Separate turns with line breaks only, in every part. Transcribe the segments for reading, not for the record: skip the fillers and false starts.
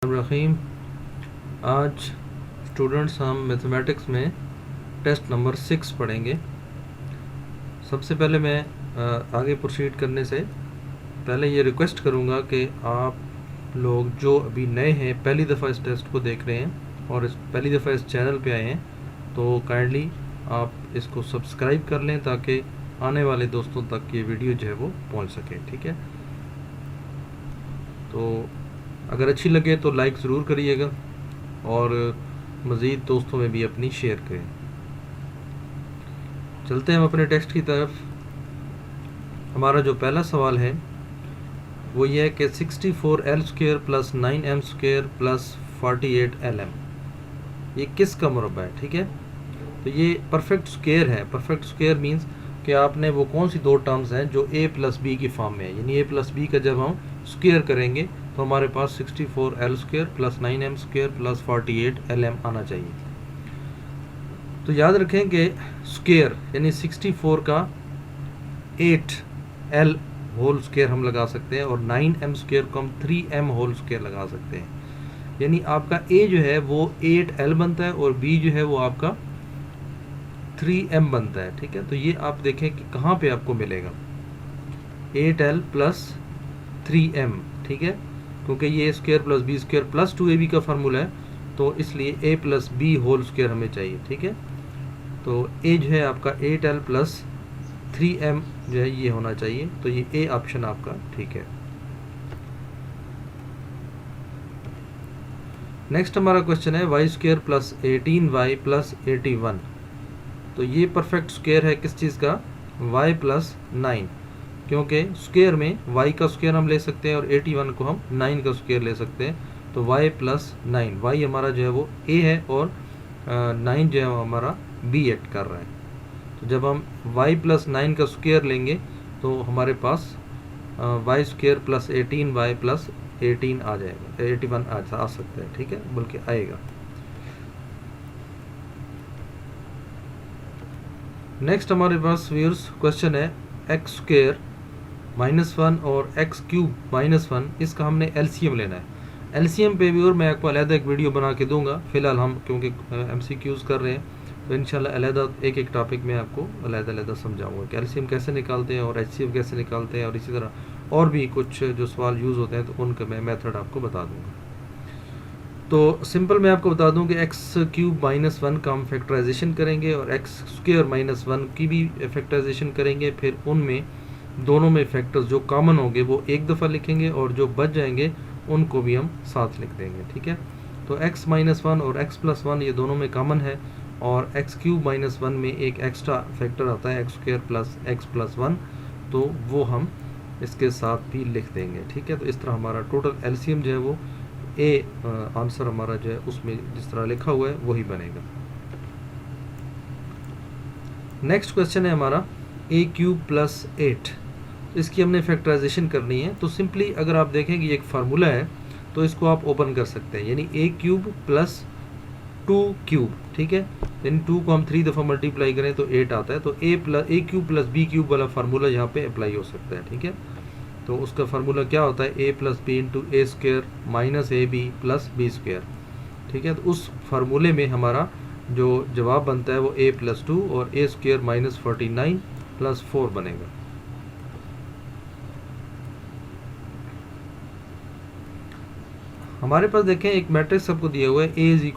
रहीम। आज स्टूडेंट्स हम मैथमेटिक्स में टेस्ट नंबर 6 पढ़ेंगे। सबसे पहले मैं आगे प्रोसीड करने से पहले ये रिक्वेस्ट करूँगा कि आप लोग जो अभी नए हैं, पहली दफ़ा इस टेस्ट को देख रहे हैं और पहली दफ़ा इस चैनल पे आए हैं, तो काइंडली आप इसको सब्सक्राइब कर लें ताकि आने वाले दोस्तों तक ये वीडियो जो है वो पहुँच सके। ठीक है, तो अगर अच्छी लगे तो लाइक ज़रूर करिएगा और मज़ीद दोस्तों में भी अपनी शेयर करें। चलते हैं हम अपने टेक्स्ट की तरफ। हमारा जो पहला सवाल है वो ये है कि 64L² plus 9M² plus 48LM ये किसका मुरब्बा है। ठीक है, तो ये परफेक्ट स्क्वायर है। परफेक्ट स्क्वायर मीन्स कि आपने वो कौन सी दो टर्म्स हैं जो a प्लस बी की फॉर्म में है, यानी a प्लस बी का जब हम स्क्वायर करेंगे तो हमारे पास 64L² plus 9M² plus 48LM आना चाहिए। तो याद रखें कि स्क्वायर यानी 64 का 8L होल स्क्वायर हम लगा सकते हैं और 9M² को हम 3M होल स्क्वायर लगा सकते हैं। यानी आपका a जो है वो 8L बनता है और b जो है वो आपका 3M बनता है। ठीक है, तो ये आप देखें कि कहाँ पे आपको मिलेगा 8L प्लस 3M। ठीक है, क्योंकि ये square plus B square plus 2ab का फार्मूला है, तो इसलिए a plus B whole square हमें चाहिए। ठीक है, तो a जो है आपका 8L प्लस 3M जो है ये होना चाहिए, तो ये a ऑप्शन आपका ठीक है। नेक्स्ट हमारा क्वेश्चन है y² प्लस 18y प्लस 81। तो ये परफेक्ट स्क्वायर है किस चीज़ का, y प्लस 9, क्योंकि स्क्वायर में y का स्क्वायर हम ले सकते हैं और 81 को हम 9 का स्क्वायर ले सकते हैं। तो y प्लस 9, y हमारा जो है वो a है और 9 जो है वो हमारा b एक्ट कर रहा है। तो जब हम y प्लस 9 का स्क्वायर लेंगे तो हमारे पास y² प्लस 18y प्लस 18 आ जाएगा, 81 आ सकता है। ठीक है, बल्कि आएगा। नेक्स्ट हमारे पास व्यूअर्स क्वेश्चन है x² -1 और x³ -1, इसका हमने एलसीएम लेना है। एलसीएम पे व्यूअर मैं आपको अलग एक वीडियो बना के दूंगा। फिलहाल हम क्योंकि एमसीक्यूज कर रहे हैं तो इंशाल्लाह अलग एक एक टॉपिक में आपको अलग समझाऊंगा कि एलसीएम कैसे निकालते हैं और एचसीएफ कैसे निकालते हैं, और इसी तरह और भी कुछ जो सवाल यूज़ होते हैं तो उनका मैं मेथड आपको बता दूंगा। तो सिंपल मैं आपको बता दूं कि x³ -1 का हम फैक्टराइजेशन करेंगे और x² -1 की भी फैक्टराइजेशन करेंगे। फिर उनमें दोनों में फैक्टर्स जो कॉमन होंगे वो एक दफ़ा लिखेंगे और जो बच जाएंगे उनको भी हम साथ लिख देंगे। ठीक है, तो x -1 और x + 1 ये दोनों में कॉमन है और x³ -1 में एक एक्स्ट्रा फैक्टर आता है x² प्लस x + 1, तो वो हम इसके साथ भी लिख देंगे। ठीक है, तो इस तरह हमारा टोटल एलसीएम जो है वो आंसर हमारा जो है उसमें जिस तरह लिखा हुआ है वही बनेगा। नेक्स्ट क्वेश्चन है हमारा a³ + 8। इसकी हमने फैक्टराइजेशन करनी है। तो सिंपली अगर आप देखें कि एक फार्मूला है तो इसको आप ओपन कर सकते हैं, यानी a³ + 2³ ठीक है, यानी 2 को हम 3 दफ़ा मल्टीप्लाई करें तो 8 आता है। तो a³ + b³ वाला फार्मूला यहाँ पे अप्लाई हो सकता है। ठीक है, तो उसका फार्मूला क्या होता है, a + b × a² - ab + b²। ठीक है, तो उस फार्मूले में हमारा जो जवाब बनता है वो a + 2 और a² - 49 + 4 बनेगा। हमारे पास देखें एक मैट्रिक्स आपको दिया हुआ है a =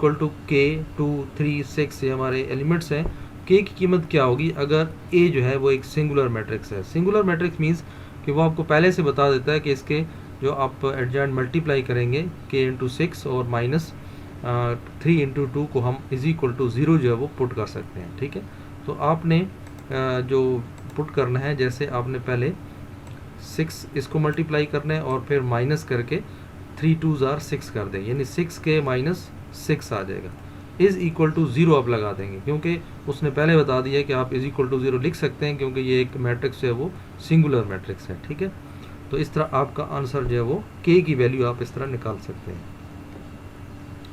k 2 3 6, ये हमारे एलिमेंट्स हैं। k की कीमत क्या होगी अगर a जो है वो एक सिंगुलर मैट्रिक्स है। सिंगुलर मैट्रिक्स मीन्स कि वो आपको पहले से बता देता है कि इसके जो आप एडजॉइंट मल्टीप्लाई करेंगे k × 6 और -3 × 2 को हम = 0 जो है वो पुट कर सकते हैं। ठीक है, तो आपने जो पुट करना है, जैसे आपने पहले 6 इसको मल्टीप्लाई करना है और फिर माइनस करके 3 2s are 6 कर देंगे, यानी 6k - 6 आ जाएगा। = 0 आप लगा देंगे क्योंकि उसने पहले बता दिया कि आप = 0 लिख सकते हैं क्योंकि ये एक मैट्रिक्स है वो सिंगुलर मैट्रिक्स है। ठीक है, तो इस तरह आपका आंसर जो है वो k की वैल्यू आप इस तरह निकाल सकते हैं।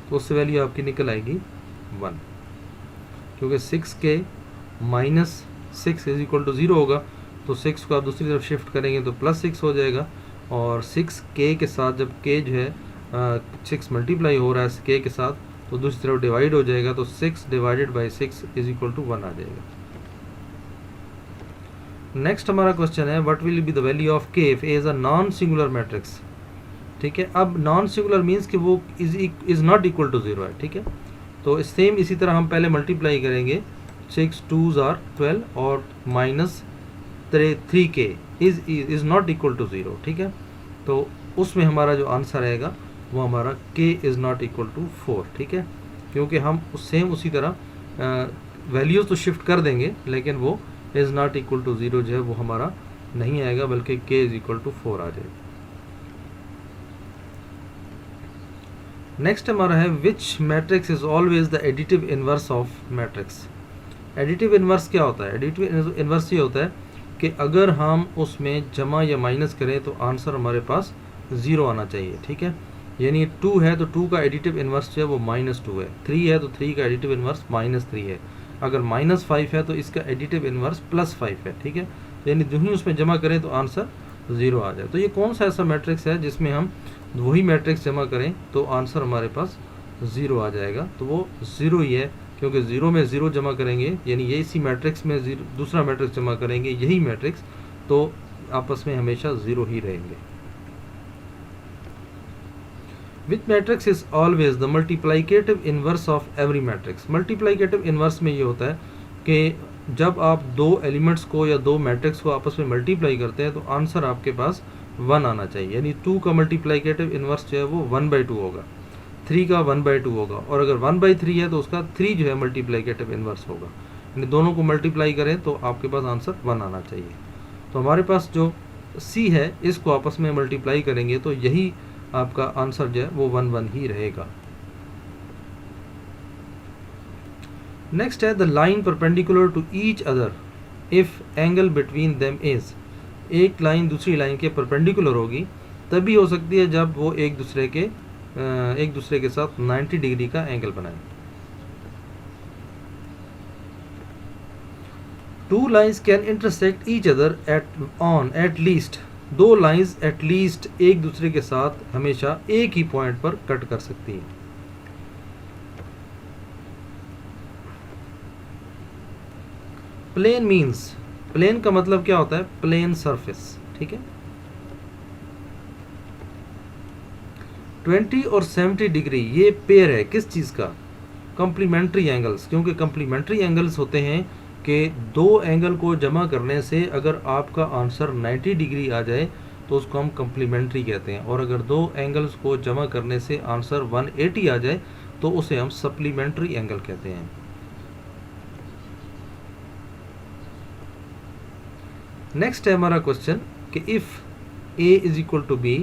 तो उससे वैल्यू आपकी निकल आएगी 1, क्योंकि 6k - 6 = 0 होगा। तो 6 को आप दूसरी तरफ शिफ्ट करेंगे तो +6 हो जाएगा और 6k के साथ जब k जो है 6 मल्टीप्लाई हो रहा है k के साथ, तो दूसरी तरफ डिवाइड हो जाएगा, तो 6 divided by 6 is equal to 1 आ जाएगा। नेक्स्ट हमारा क्वेश्चन है what will be the value of k if a is a non singular matrix. ठीक है, अब नॉन सिंगुलर मीन्स कि वो इज नॉट इक्वल टू 0 है। ठीक है, तो सेम इसी तरह हम पहले मल्टीप्लाई करेंगे, 6 2s आर 12 और minus 3k is not equal to 0। ठीक है, तो उसमें हमारा जो आंसर आएगा वो हमारा k is not equal to 4। ठीक है, क्योंकि हम सेम उसी तरह वैल्यूज़ तो शिफ्ट कर देंगे, लेकिन वो इज़ नॉट इक्वल टू 0 जो है वो हमारा नहीं आएगा, बल्कि k इज इक्वल टू 4 आ जाएगा। नेक्स्ट हमारा है which matrix is always the additive inverse of matrix. Additive inverse क्या होता है? एडिटिव इनवर्स ये होता है कि अगर हम उसमें जमा या माइनस करें तो आंसर हमारे पास 0 आना चाहिए। ठीक है, यानी 2 है तो 2 का एडिटिव इनवर्स जो है वो -2 है, 3 है तो 3 का एडिटिव इनवर्स -3 है, अगर -5 है तो इसका एडिटिव इनवर्स +5 है। ठीक है, यानी जो ही उसमें जमा करें तो आंसर 0 आ जाए। तो ये कौन सा ऐसा मैट्रिक्स है जिसमें हम वही मैट्रिक्स जमा करें तो आंसर हमारे पास 0 आ जाएगा? तो वो 0 ही है, क्योंकि 0 में 0 जमा करेंगे, यानी ये इसी मैट्रिक्स में दूसरा मैट्रिक्स जमा करेंगे, यही मैट्रिक्स, तो आपस में हमेशा 0 ही रहेंगे। Which matrix is always the multiplicative inverse of every matrix. Multiplicative inverse में ये होता है कि जब आप दो एलिमेंट्स को या दो मैट्रिक्स को आपस में मल्टीप्लाई करते हैं तो आंसर आपके पास 1 आना चाहिए, यानी 2 का मल्टीप्लाइकेटिव इनवर्स जो है वो 1/2 होगा, 3 का 1/2 होगा, और अगर 1/3 है तो उसका 3 जो है मल्टीप्लाइकेटिव इनवर्स होगा, यानी दोनों को मल्टीप्लाई करें तो आपके पास आंसर 1 आना चाहिए। तो हमारे पास जो C है इसको आपस में मल्टीप्लाई करेंगे तो यही आपका आंसर जो है वो 1 1 ही रहेगा। नेक्स्ट है the line perpendicular to each other if angle between them is. एक लाइन दूसरी लाइन के परपेंडिकुलर होगी तभी हो सकती है जब वो एक दूसरे के साथ 90 डिग्री का एंगल बनाए। Two lines can intersect each other at least. दो लाइंस एट लीस्ट एक दूसरे के साथ हमेशा एक ही पॉइंट पर कट कर सकती हैं। प्लेन मीन्स, प्लेन का मतलब क्या होता है? Plane surface. ठीक है, 20 और 70 डिग्री ये पेयर है किस चीज़ का? Complementary angles. क्योंकि कॉम्प्लीमेंट्री एंगल्स होते हैं कि दो एंगल को जमा करने से अगर आपका आंसर 90 डिग्री आ जाए तो उसको हम कॉम्प्लीमेंट्री कहते हैं, और अगर दो एंगल्स को जमा करने से आंसर 180 आ जाए तो उसे हम सप्लीमेंट्री एंगल कहते हैं। नेक्स्ट है हमारा क्वेश्चन कि if a is equal to B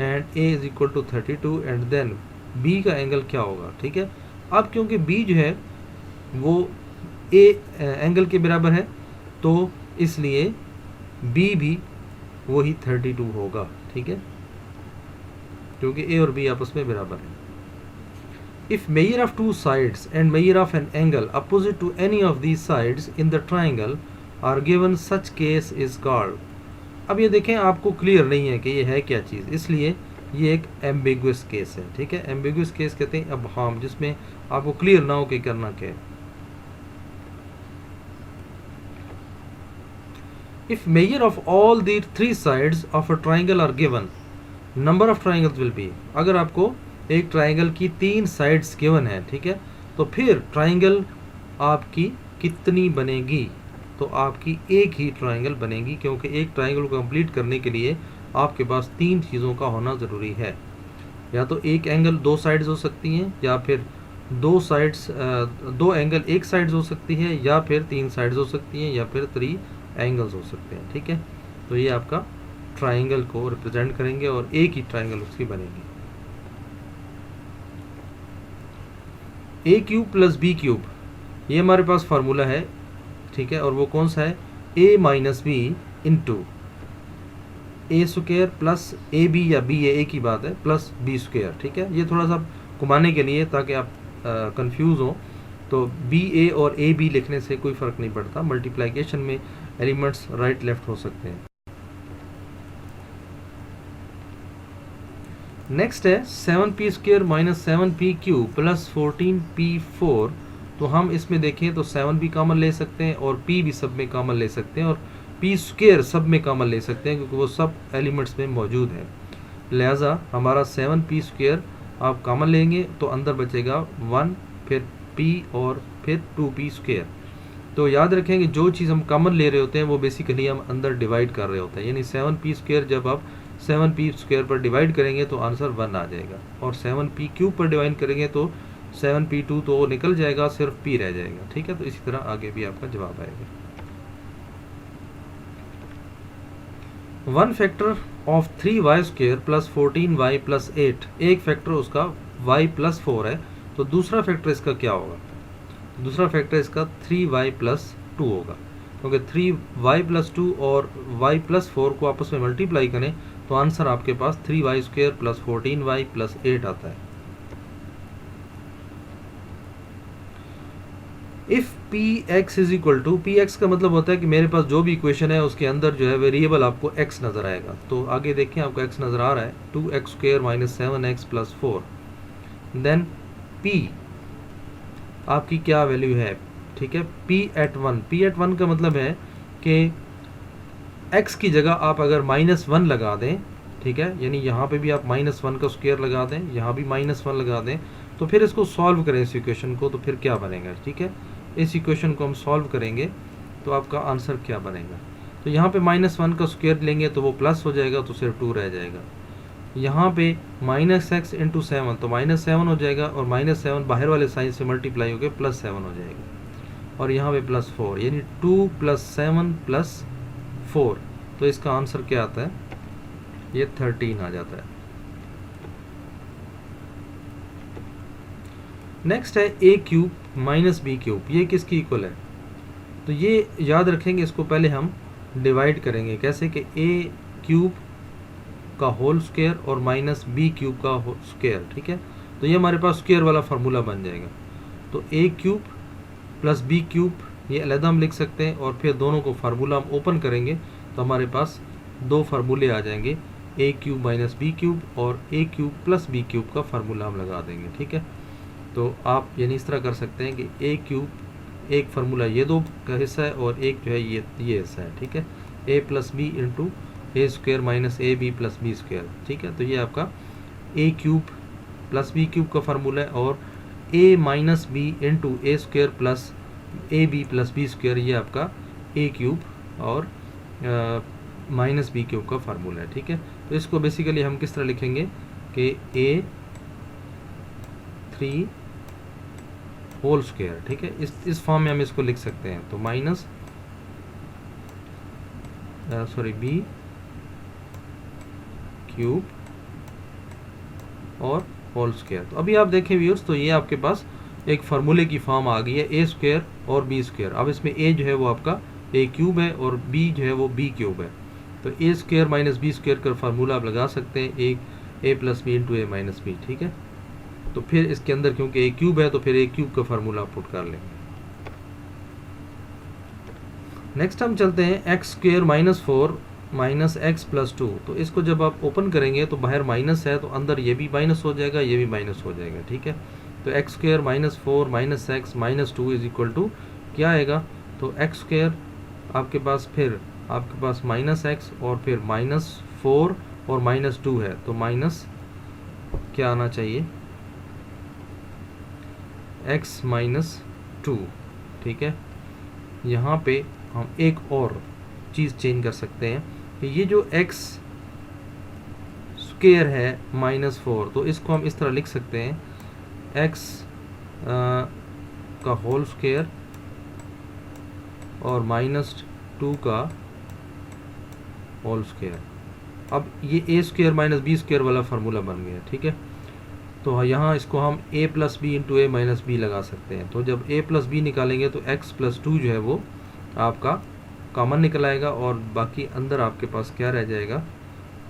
and a is equal to 32 and then b का एंगल क्या होगा? ठीक है, अब क्योंकि b जो है वो a एंगल के बराबर है तो इसलिए b भी वही 32 होगा। ठीक है, क्योंकि a और b आपस में बराबर है। If measure of two sides and measure of an angle opposite to any of these sides in the triangle are given such case is called. अब ये देखें आपको क्लियर नहीं है कि ये है क्या चीज़, इसलिए ये एक एम्बिगुअस केस है। ठीक है, एम्बिगुअस केस कहते हैं अब हम जिसमें आपको क्लियर ना हो कि करना क्या है। If measure of all the three sides of a triangle are given, number of triangles will be। अगर आपको एक ट्राइंगल की 3 साइड्स गिवन है, ठीक है, तो फिर ट्राइंगल आपकी कितनी बनेगी? तो आपकी एक ही ट्राइंगल बनेगी, क्योंकि एक ट्राइंगल को कंप्लीट करने के लिए आपके पास 3 चीज़ों का होना ज़रूरी है। या तो एक एंगल 2 साइड्स हो सकती हैं, या फिर 2 एंगल एक साइड्स हो सकती है, या फिर 3 साइड्स हो सकती हैं, या फिर 3 एंगल्स हो सकते हैं। ठीक है, तो ये आपका ट्राइंगल को रिप्रेजेंट करेंगे और एक ही ट्राइंगल उसकी बनेगी। a cube plus B cube, ये हमारे पास फार्मूला है। ठीक है, और वो कौन सा है? a minus B into A square plus A B, या बी ए की बात है, प्लस बी स्क्वायर। ठीक है, ये थोड़ा सा घुमाने के लिए ताकि आप कंफ्यूज हो, तो बी ए और ए बी लिखने से कोई फ़र्क नहीं पड़ता, मल्टीप्लिकेशन में एलिमेंट्स राइट लेफ्ट हो सकते हैं। नेक्स्ट है 7p² minus 7p³ plus 14p4। तो हम इसमें देखें तो 7 भी कॉमन ले सकते हैं और p भी सब में कॉमन ले सकते हैं और p² सब में कॉमन ले सकते हैं क्योंकि वो सब एलिमेंट्स में मौजूद है। लिहाजा हमारा 7p² आप कॉमन लेंगे तो अंदर बचेगा 1, फिर p और फिर 2p²। तो याद रखें कि जो चीज़ हम कॉमन ले रहे होते हैं वो बेसिकली हम अंदर डिवाइड कर रहे होते हैं, यानी 7p² जब आप 7p² पर डिवाइड करेंगे तो आंसर 1 आ जाएगा और 7p³ पर डिवाइड करेंगे तो 7p2 तो निकल जाएगा, सिर्फ p रह जाएगा। ठीक है, तो इसी तरह आगे भी आपका जवाब आएगा। 1 factor of 3y² plus 14y plus 8, एक फैक्टर उसका y प्लस 4 है, तो दूसरा फैक्टर इसका क्या होगा? दूसरा फैक्टर इसका 3y प्लस 2 होगा, क्योंकि 3y प्लस 2 और y प्लस 4 को आपस में मल्टीप्लाई करें तो आंसर आपके पास 3y² प्लस 14y प्लस 8 आता है। If px is equal to, px का मतलब होता है कि मेरे पास जो भी इक्वेशन है उसके अंदर जो है वेरिएबल आपको x नज़र आएगा। तो आगे देखें, आपको x नज़र आ रहा है 2x² minus 7x plus 4। Then p आपकी क्या वैल्यू है? ठीक है, p@1 का मतलब है कि x की जगह आप अगर -1 लगा दें, ठीक है, यानी यहाँ पे भी आप -1 का स्क्वायर लगा दें, यहाँ भी -1 लगा दें, तो फिर इसको सॉल्व करें इस इक्वेशन को, तो फिर क्या बनेगा? ठीक है, इस इक्वेशन को हम सॉल्व करेंगे तो आपका आंसर क्या बनेगा? तो यहाँ पे -1 का स्क्वायर लेंगे तो वो प्लस हो जाएगा, तो सिर्फ 2 रह जाएगा। यहाँ पे -x इंटू 7 तो -7 हो जाएगा और -7 बाहर वाले साइन से मल्टीप्लाई होकर +7 हो जाएगा और यहाँ पे +4, यानी 2 + 7 + 4। तो इसका आंसर क्या आता है? ये 13 आ जाता है। नेक्स्ट है a³ माइनस b³, ये किसकी इक्वल है? तो ये याद रखेंगे, इसको पहले हम डिवाइड करेंगे कैसे कि a³ का होल स्क्वायर और माइनस b³ का स्क्वायर। ठीक है, तो ये हमारे पास स्क्वायर वाला फार्मूला बन जाएगा। तो a³ प्लस b³ ये अलग हम लिख सकते हैं और फिर दोनों को फार्मूला हम ओपन करेंगे तो हमारे पास दो फार्मूले आ जाएंगे, a³ माइनस b³ और a³ प्लस b³ का फार्मूला हम लगा देंगे। ठीक है, तो आप यानी इस तरह कर सकते हैं कि a³ एक फार्मूला ये दो का हिस्सा है और एक जो है ये हिस्सा है। ठीक है, a plus B into a² minus ab plus b²। ठीक है, तो ये आपका a³ प्लस b³ का फार्मूला है और a minus B into a² plus ab plus b², ये आपका a³ और माइनस b³ का फार्मूला है। ठीक है, तो इसको बेसिकली हम किस तरह लिखेंगे कि a3 होल स्क्वायर। ठीक है, इस फॉर्म में हम इसको लिख सकते हैं। तो माइनस b³ और होल स्क्वायर। तो अभी आप देखें व्यूअर्स, तो ये आपके पास एक फार्मूले की फॉर्म आ गई है a² और b²। अब इसमें a जो है वो आपका a³ है और b जो है वो b³ है। तो a² माइनस b² का फार्मूला आप लगा सकते हैं, a plus B into a minus B. ठीक है, तो फिर इसके अंदर क्योंकि a³ है तो फिर a³ का फार्मूला पुट कर लेंगे। नेक्स्ट हम चलते हैं x² minus 4 minus x plus 2। तो इसको जब आप ओपन करेंगे तो बाहर माइनस है तो अंदर ये भी माइनस हो जाएगा, ये भी माइनस हो जाएगा। ठीक है, तो x² minus 4 minus x minus 2 is equal to क्या आएगा? तो x² आपके पास फिर आपके पास माइनस x और फिर -4 और -2 है, तो माइनस क्या आना चाहिए? x minus 2। ठीक है, यहाँ पे हम एक और चीज़ चेंज कर सकते हैं कि ये जो x स्क्वायर है -4, तो इसको हम इस तरह लिख सकते हैं x का होल स्क्वायर और -2 का होल स्क्वायर। अब ये a² माइनस b² वाला फार्मूला बन गया। ठीक है, तो यहाँ इसको हम a plus B into a minus B लगा सकते हैं। तो जब a प्लस बी निकालेंगे तो x प्लस 2 जो है वो आपका कॉमन निकल आएगा और बाकी अंदर आपके पास क्या रह जाएगा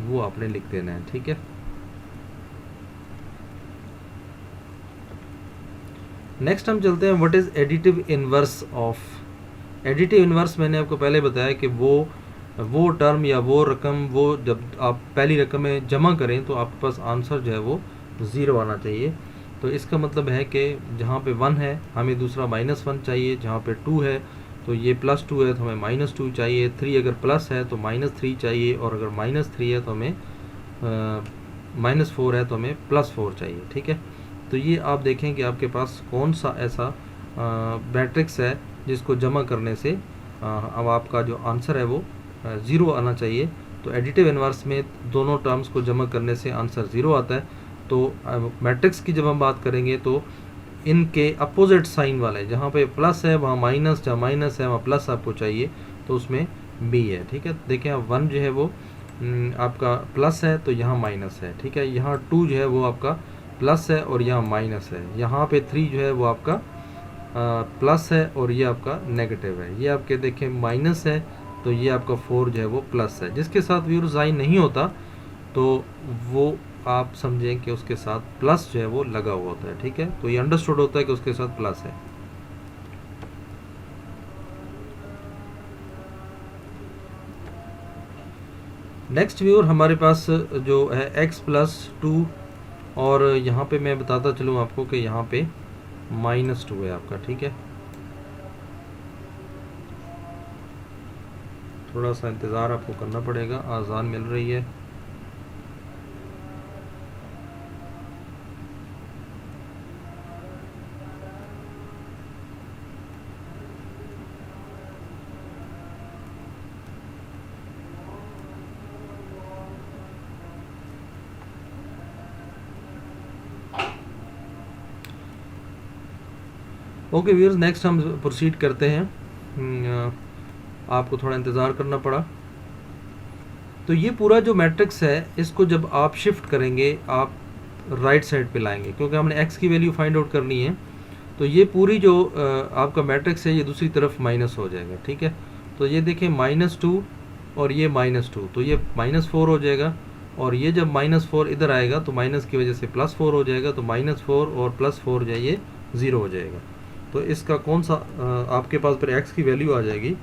वो आपने लिख देना है। ठीक है, नेक्स्ट हम चलते हैं what is additive inverse of. Additive inverse मैंने आपको पहले बताया कि वो वो टर्म या वो रकम, वो जब आप पहली रकम में जमा करें तो आपके पास आंसर जो है वो 0 आना चाहिए। तो इसका मतलब है कि जहाँ पे 1 है हमें दूसरा -1 चाहिए, जहाँ पे 2 है तो ये +2 है तो हमें -2 चाहिए, 3 अगर प्लस है तो -3 चाहिए, और अगर -3 है तो हमें -4 है तो हमें +4 चाहिए। ठीक है, तो ये आप देखें कि आपके पास कौन सा ऐसा मैट्रिक्स है जिसको जमा करने से अब आपका जो आंसर है वो 0 आना चाहिए। तो एडिटिव इन्वर्स में दोनों टर्म्स को जमा करने से आंसर 0 आता है। तो मैट्रिक्स की जब हम बात करेंगे तो इनके अपोजिट साइन वाले, जहाँ पे प्लस है वहाँ माइनस, जहाँ माइनस है वहाँ प्लस आपको चाहिए, तो उसमें बी है। ठीक है, देखें आप 1 जो है वो आपका प्लस है तो यहाँ माइनस है। ठीक है, यहाँ 2 जो है वो आपका प्लस है और यहाँ माइनस है, यहाँ पे 3 जो है वो आपका प्लस है और ये आपका नेगेटिव है। ये आपके देखें माइनस है तो ये आपका 4 जो है वो प्लस है। जिसके साथ व्यूअर साइन नहीं होता तो वो आप समझें कि उसके साथ प्लस जो है वो लगा हुआ होता है। ठीक है, तो ये अंडरस्टूड होता है कि उसके साथ प्लस है। नेक्स्ट व्यूअर हमारे पास जो है x+2, और यहाँ पे मैं बताता चलूँ आपको कि यहाँ पे -2 है आपका। ठीक है, थोड़ा सा इंतज़ार आपको करना पड़ेगा, आज़ान मिल रही है। ओके व्यूअर्स, नेक्स्ट हम प्रोसीड करते हैं। आपको थोड़ा इंतज़ार करना पड़ा। तो ये पूरा जो मैट्रिक्स है इसको जब आप शिफ्ट करेंगे आप राइट साइड पे लाएंगे, क्योंकि हमने x की वैल्यू फाइंड आउट करनी है। तो ये पूरी जो आपका मैट्रिक्स है ये दूसरी तरफ माइनस हो जाएगा। ठीक है, तो ये देखें -2 और ये -2, तो ये -4 हो जाएगा, और ये जब -4 इधर आएगा तो माइनस की वजह से +4 हो जाएगा, तो -4 और +4 जो है ये 0 हो जाएगा। तो इसका कौन सा आपके पास पर x की वैल्यू आ जाएगी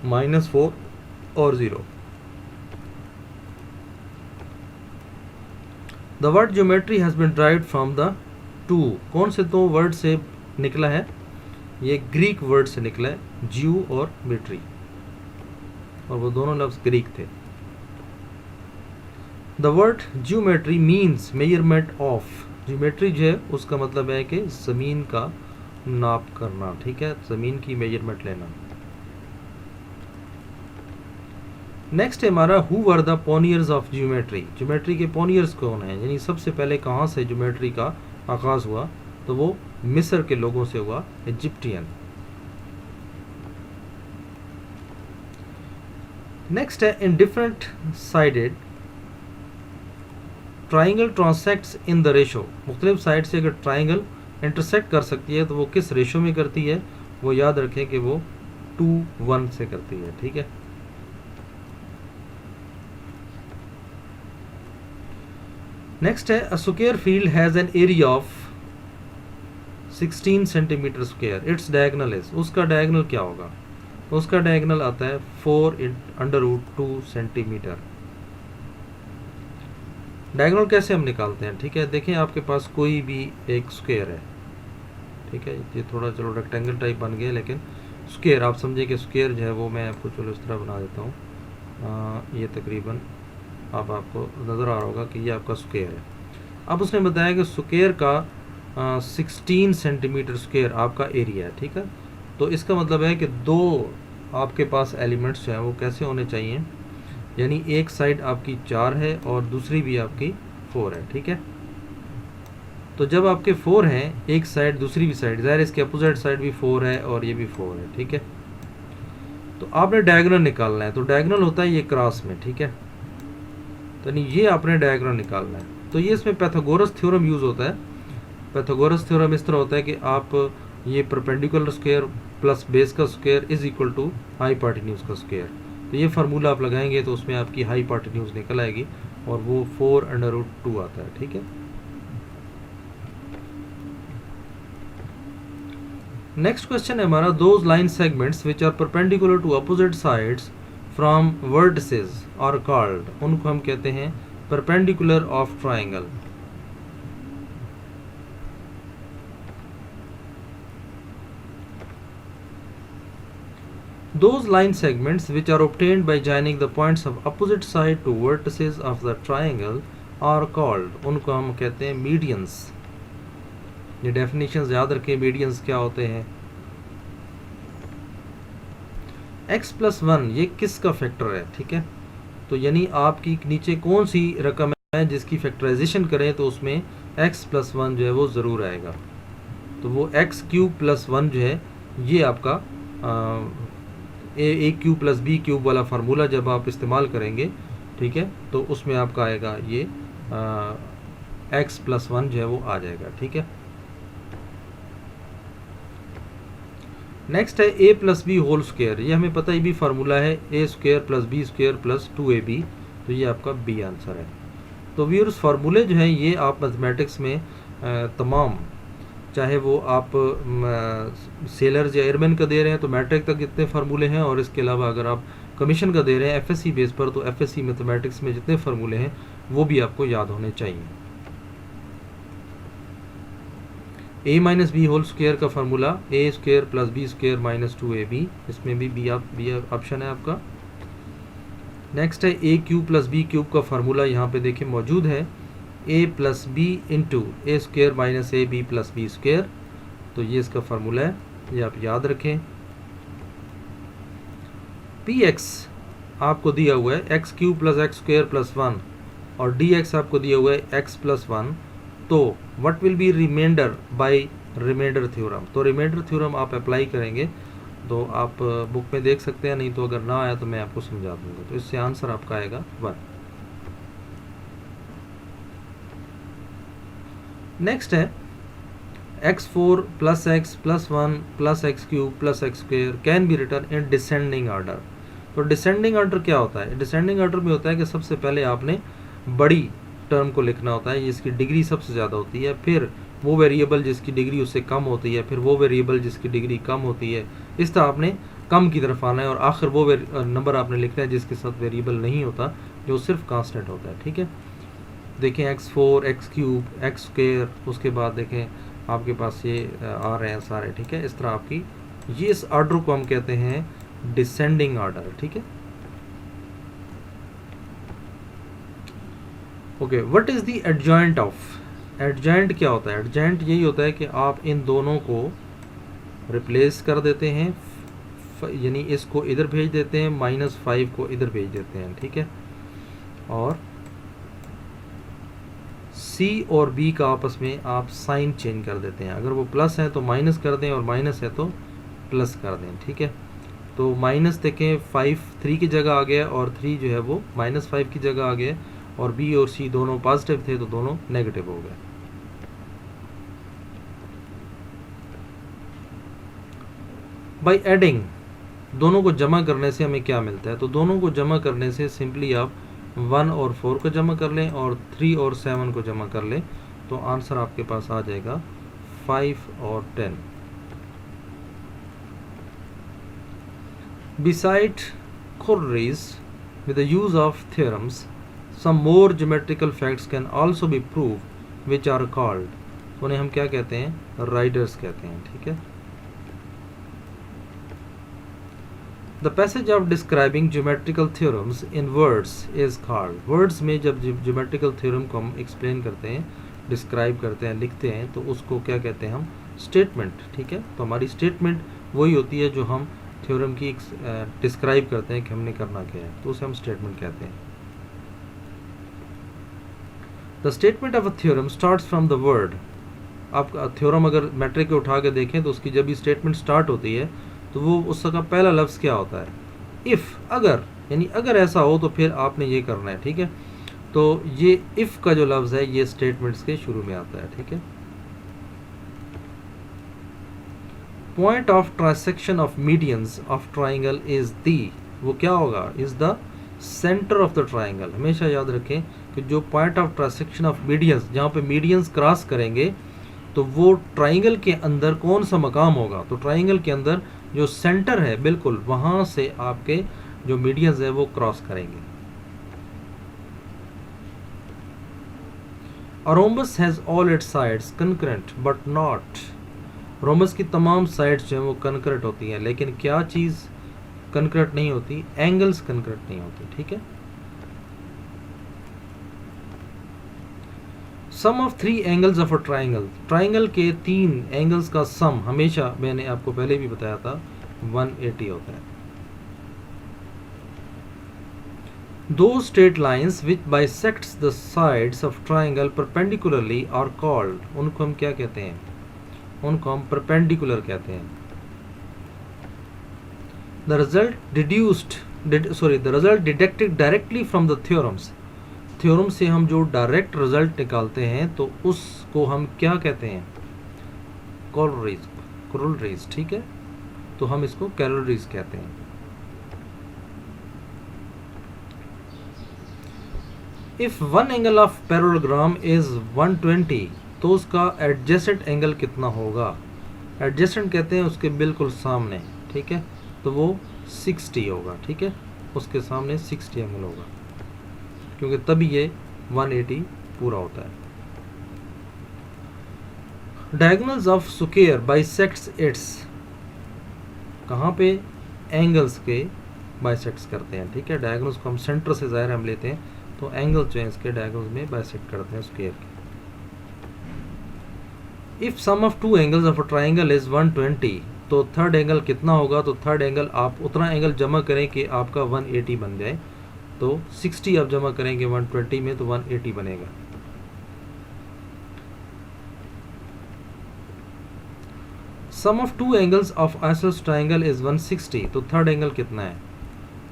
-4 और 0। The word geometry has been derived from the two, कौन से दो वर्ड से निकला है? ये ग्रीक वर्ड से निकला है, ज्यू और मेट्री, और वो दोनों लफ्ज़ ग्रीक थे। The word geometry means measurement of, geometry जो है उसका मतलब है कि ज़मीन का नाप करना। ठीक है, ज़मीन की मेजरमेंट लेना। नेक्स्ट है हमारा who were the pioneers of geometry, geometry के पोनियर्स कौन है, यानी सबसे पहले कहाँ से ज्योमेट्री का आगाज़ हुआ? तो वो मिस्र के लोगों से हुआ, इजिप्टियन। नेक्स्ट है in different sided triangle transects in the ratio, मुख्तलिफ साइड से अगर ट्राइंगल इंटरसेक्ट कर सकती है तो वो किस रेशो में करती है? वो याद रखें कि वो 2:1 से करती है। ठीक है, नेक्स्ट है a square field has an area of 16 centimetre square, its diagonal is, उसका डायगोनल क्या होगा? उसका डायगोनल आता है 4/√2 सेंटीमीटर। डायगोनल कैसे हम निकालते हैं? ठीक है, देखें आपके पास कोई भी एक स्क्वायर है। ठीक है, ये थोड़ा चलो रेक्टेंगल टाइप बन गया, लेकिन स्क्वायर आप समझे कि स्क्वायर जो है वो मैं आपको चलो इस तरह बना देता हूँ। ये तकरीबन अब आपको नज़र आ रहा होगा कि ये आपका स्क्वायर है। अब उसने बताया कि स्क्वायर का 16 सेंटीमीटर स्क्वायर आपका एरिया है। ठीक है, तो इसका मतलब है कि दो आपके पास एलिमेंट्स जो हैं वो कैसे होने चाहिए, यानी एक साइड आपकी 4 है और दूसरी भी आपकी 4 है। ठीक है, तो जब आपके 4 हैं एक साइड दूसरी भी साइड, ज़ाहिर इसके अपोजिट साइड भी 4 है और ये भी 4 है। ठीक है, तो आपने डायगोनल निकालना है, तो डायगोनल होता है ये क्रॉस में। ठीक है, तो नहीं ये आपने डायग्राम निकालना है। तो ये इसमें पैथागोरस थ्योरम यूज़ होता है। पैथागोरस थ्योरम इस तरह होता है कि आप ये परपेंडिकुलर स्क्वायर प्लस बेस का square is equal to hypotenuse का स्क्वायर, तो ये फार्मूला आप लगाएंगे तो उसमें आपकी हाइपोटेन्यूज निकल आएगी और वो 4/√2 आता है। ठीक है, नेक्स्ट क्वेश्चन है हमारा those line segments which are perpendicular to opposite sides from vertices are called, उनको हम कहते हैं perpendicular of triangle. Those line segments which are obtained by joining the points of opposite side to vertices of the triangle are called, उनको हम कहते हैं medians। ये definitions याद रखें, medians क्या होते हैं। x plus 1 ये किसका फैक्टर है, ठीक है, तो यानी आपकी नीचे कौन सी रकम है जिसकी फैक्टराइजेशन करें तो उसमें x plus 1 जो है वो ज़रूर आएगा। तो वो x क्यूब प्लस 1 जो है ये आपका ए क्यूब प्लस बी क्यूब वाला फार्मूला जब आप इस्तेमाल करेंगे, ठीक है, तो उसमें आपका आएगा ये x प्लस 1 जो है वो आ जाएगा, ठीक है। नेक्स्ट है a plus B whole square, ये हमें पता ही भी फार्मूला है a square plus B square plus 2ab, तो ये आपका बी आंसर है। तो व्यूअर्स फार्मूले जो हैं ये आप मैथमेटिक्स में तमाम, चाहे वो आप सेलर्स या एयरमैन का दे रहे हैं तो मैट्रिक तक जितने फार्मूले हैं, और इसके अलावा अगर आप कमीशन का दे रहे हैं एफएससी बेस पर तो एफएससी मैथमेटिक्स में जितने फार्मूले हैं वो भी आपको याद होने चाहिए। a minus B whole square का formula a square plus B square minus 2ab, इसमें भी बी ऑप्शन है आपका। नेक्स्ट है a cube plus B cube का फार्मूला, यहाँ पे देखिए मौजूद है a plus B into A square minus A B plus B square, तो ये इसका फार्मूला है, ये आप याद रखें। px आपको दिया हुआ है x cube plus X square plus 1 और dx आपको दिया हुआ है x प्लस 1, तो what will be remainder by remainder theorem, तो रिमाइंडर थ्योरम आप अप्लाई करेंगे तो आप बुक में देख सकते हैं, नहीं तो अगर ना आया तो मैं आपको समझा दूंगा। तो इससे आंसर आपका आएगा 1। नेक्स्ट है x4 plus X plus 1 plus X cube plus X square can be written in descending order. तो डिसेंडिंग ऑर्डर क्या होता है, डिसेंडिंग ऑर्डर में होता है कि सबसे पहले आपने बड़ी टर्म को लिखना होता है जिसकी डिग्री सबसे ज़्यादा होती है, फिर वो वेरिएबल जिसकी डिग्री उससे कम होती है, फिर वो वेरिएबल जिसकी डिग्री कम होती है, इस तरह आपने कम की तरफ आना है, और आखिर वो नंबर आपने लिखना है जिसके साथ वेरिएबल नहीं होता, जो सिर्फ कांस्टेंट होता है, ठीक है। देखें x4 x cube x square, उसके बाद देखें आपके पास ये आ रहे हैं सारे, ठीक है। इस तरह आपकी ये इस ऑर्डर को हम कहते हैं डिसेंडिंग ऑर्डर, ठीक है। Okay, what is the adjoint of, adjoint क्या होता है, एडजॉइंट यही होता है कि आप इन दोनों को रिप्लेस कर देते हैं, यानी इसको इधर भेज देते हैं, -5 को इधर भेज देते हैं, ठीक है, और C और B का आपस में आप साइन चेंज कर देते हैं, अगर वो प्लस है तो माइनस कर दें और माइनस है तो प्लस कर दें, ठीक है। तो माइनस देखें 5 3 की जगह आ गया और 3 जो है वो -5 की जगह आ गया, और B और C दोनों पॉजिटिव थे तो दोनों नेगेटिव हो गए। बाय एडिंग, दोनों को जमा करने से हमें क्या मिलता है, तो दोनों को जमा करने से सिंपली आप 1 और 4 को जमा कर लें और 3 और 7 को जमा कर लें, तो आंसर आपके पास आ जाएगा 5 और 10। Beside corollaries with the use of theorems, some more geometrical facts can also be proved which are called, तो उन्हें हम क्या कहते हैं, राइडर्स कहते हैं, ठीक है। The passage of describing geometrical theorems in words is called, words में जब geometrical theorem को हम explain करते हैं, describe करते हैं, लिखते हैं, तो उसको क्या कहते हैं हम, statement, ठीक है। तो हमारी statement वही होती है जो हम theorem की describe करते हैं कि हमने करना क्या है, तो उसे हम statement कहते हैं। The statement of a theorem starts from the word, आप थ्योरम अगर मैट्रिक को उठा के देखें तो उसकी जब भी स्टेटमेंट स्टार्ट होती है तो वो उसका पहला लफ्ज़ क्या होता है, इफ़, अगर, यानी अगर ऐसा हो तो फिर आपने ये करना है, ठीक है। तो ये इफ़ का जो लफ्ज़ है ये स्टेटमेंट्स के शुरू में आता है, ठीक है। Point of transaction of medians of triangle is the, वो क्या होगा, is the centre of the triangle. हमेशा याद रखें कि जो point of transaction of medians, जहाँ पे मीडियंस क्रॉस करेंगे तो वो ट्राइंगल के अंदर कौन सा मकाम होगा, तो ट्राइंगल के अंदर जो सेंटर है बिल्कुल वहाँ से आपके जो मीडियंस है वो क्रॉस करेंगे। A rhombus has all its sides concurrent but not, rhombus की तमाम साइड्स जो हैं वो कनकरेंट होती हैं, लेकिन क्या चीज़ कनकरेंट नहीं होती? एंगल्स कनकरेंट नहीं होती। ठीक है। Sum of 3 angles of a triangle, triangle के 3 एंगल्स का सम हमेशा, मैंने आपको पहले भी बताया था, 180 होता है। Those straight lines which bisects the sides of triangle perpendicularly are called, उनको हम क्या कहते हैं? उनको हम perpendicular कहते हैं। The result deducted directly from the theorems, theorem से हम जो डायरेक्ट रिजल्ट निकालते हैं तो उसको हम क्या कहते हैं? corollaries। ठीक है, तो हम इसको corollaries कहते हैं। If one angle of parallelogram is 120, तो उसका एडजेसेंट एंगल कितना होगा? एडजेसेंट कहते हैं उसके बिल्कुल सामने। ठीक है, तो वो 60 होगा। ठीक है, उसके सामने 60 एंगल होगा, क्योंकि तभी ये 180 पूरा होता है। Diagonals of square bisects it's, कहाँ पे? एंगल्स के बाइसेक्ट्स करते हैं। ठीक है, डायगोनल्स को हम सेंटर से ज़ाहिर हम लेते हैं, तो एंगल्स जो है इसके डायगोनल्स में बाइसेक्ट करते हैं स्क्वायर के। If sum of 2 angles of a triangle is 120, तो थर्ड एंगल कितना होगा? तो थर्ड एंगल आप उतना एंगल जमा करें कि आपका 180 बन जाए। तो 60 आप जमा करेंगे 120 में तो 180 बनेगा। Sum of 2 angles of isosceles triangle is 160, तो थर्ड एंगल कितना है?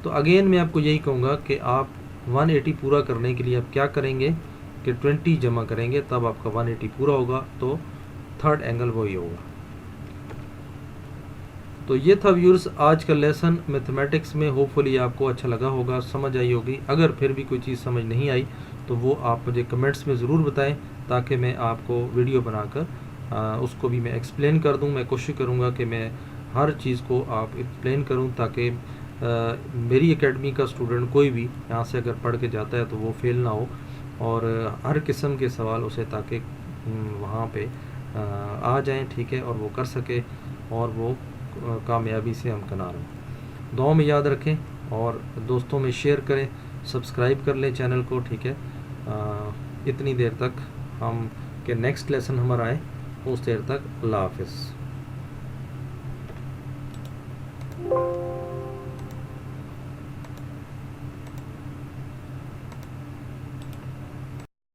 तो अगेन मैं आपको यही कहूँगा कि आप 180 पूरा करने के लिए आप क्या करेंगे कि 20 जमा करेंगे, तब आपका 180 पूरा होगा, तो थर्ड एंगल वही होगा। तो ये था व्यूअर्स आज का लेसन मैथमेटिक्स में। होपफुली आपको अच्छा लगा होगा, समझ आई होगी। अगर फिर भी कोई चीज़ समझ नहीं आई तो वो आप मुझे कमेंट्स में ज़रूर बताएं, ताकि मैं आपको वीडियो बनाकर उसको भी मैं एक्सप्लेन कर दूं। मैं कोशिश करूंगा कि मैं हर चीज़ को आप एक्सप्लेन करूं, ताकि मेरी एकेडमी का स्टूडेंट कोई भी यहाँ से अगर पढ़ के जाता है तो वो फेल ना हो, और हर किस्म के सवाल उसे ताकि वहाँ पे आ जाएं। ठीक है, और वो कर सके और वो कामयाबी से हम किनार हों। दुआ में याद रखें और दोस्तों में शेयर करें, सब्सक्राइब कर लें चैनल को। ठीक है, इतनी देर तक हम के नेक्स्ट लेसन हमारा आए, उस देर तक अल्लाह हाफिज़।